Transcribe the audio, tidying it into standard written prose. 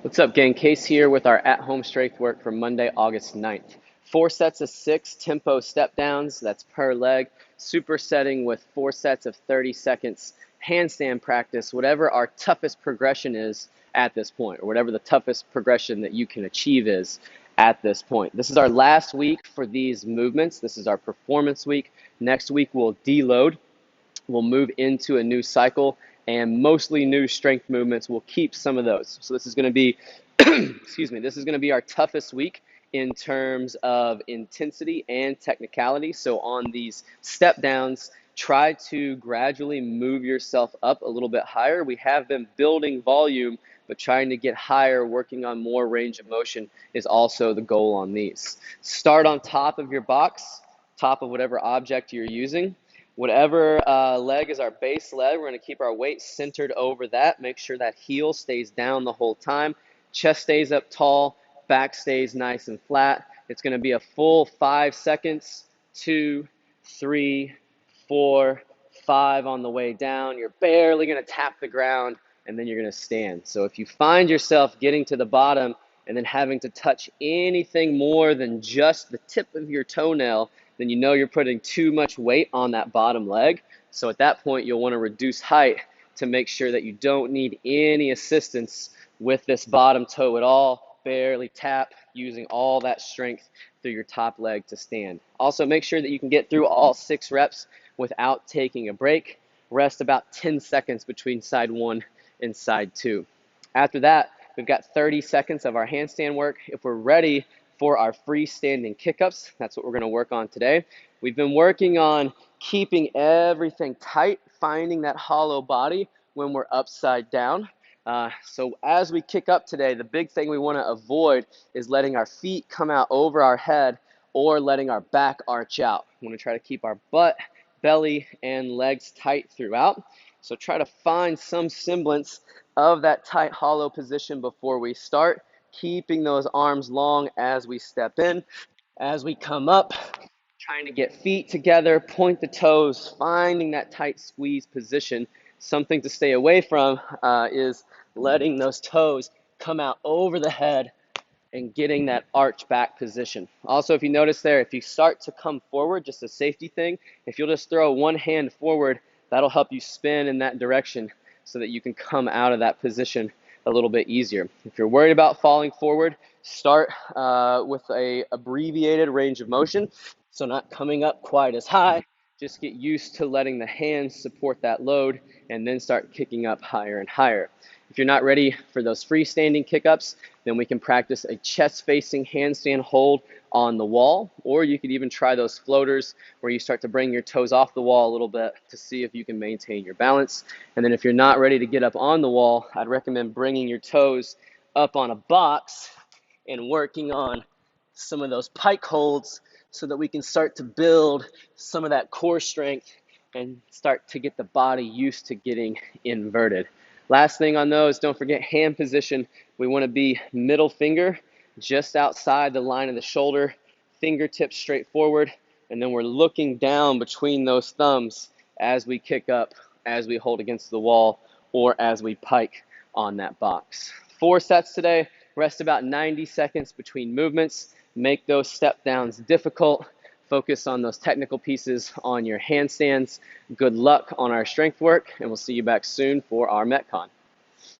What's up, gang? Case here with our at-home strength work for Monday, August 9th. 4 sets of 6 tempo step downs, that's per leg. Supersetting with 4 sets of 30 seconds. Handstand practice, whatever our toughest progression is at this point, or whatever the toughest progression that you can achieve is at this point. This is our last week for these movements. This is our performance week. Next week we'll deload. We'll move into a new cycle, and mostly new strength movements will keep some of those. So this is going to be, excuse me, this is going to be our toughest week in terms of intensity and technicality. So on these step downs, try to gradually move yourself up a little bit higher. We have been building volume, but trying to get higher, working on more range of motion is also the goal on these. Start on top of your box, top of whatever object you're using. Whatever leg is our base leg, we're going to keep our weight centered over that. Make sure that heel stays down the whole time. Chest stays up tall. Back stays nice and flat. It's going to be a full 5 seconds. 2, 3, 4, 5 on the way down. You're barely going to tap the ground, and then you're going to stand. So if you find yourself getting to the bottom and then having to touch anything more than just the tip of your toenail, then you know you're putting too much weight on that bottom leg. So at that point, you'll want to reduce height to make sure that you don't need any assistance with this bottom toe at all. Barely tap, using all that strength through your top leg to stand. Also, make sure that you can get through all 6 reps without taking a break. Rest about 10 seconds between side 1 and side 2. After that, we've got 30 seconds of our handstand work. If we're ready for our freestanding kick-ups, that's what we're going to work on today. We've been working on keeping everything tight, finding that hollow body when we're upside down. So as we kick up today, the big thing we want to avoid is letting our feet come out over our head or letting our back arch out. We want to try to keep our butt, belly, and legs tight throughout. So try to find some semblance of that tight hollow position before we start, keeping those arms long as we step in. As we come up, trying to get feet together, point the toes, finding that tight squeeze position. Something to stay away from is letting those toes come out over the head and getting that arch back position. Also, if you notice there, if you start to come forward, just a safety thing, if you'll just throw one hand forward, that'll help you spin in that direction so that you can come out of that position a little bit easier. If you're worried about falling forward, start with a abbreviated range of motion, so not coming up quite as high. Just get used to letting the hands support that load and then start kicking up higher and higher. If you're not ready for those freestanding kick-ups, then we can practice a chest-facing handstand hold on the wall, or you could even try those floaters where you start to bring your toes off the wall a little bit to see if you can maintain your balance. And then if you're not ready to get up on the wall, I'd recommend bringing your toes up on a box and working on some of those pike holds so that we can start to build some of that core strength and start to get the body used to getting inverted. Last thing on those, don't forget hand position. We want to be middle finger just outside the line of the shoulder, fingertips straight forward, and then we're looking down between those thumbs as we kick up, as we hold against the wall, or as we pike on that box. 4 sets today. Rest about 90 seconds between movements. Make those step downs difficult. Focus on those technical pieces on your handstands. Good luck on our strength work, and we'll see you back soon for our Metcon.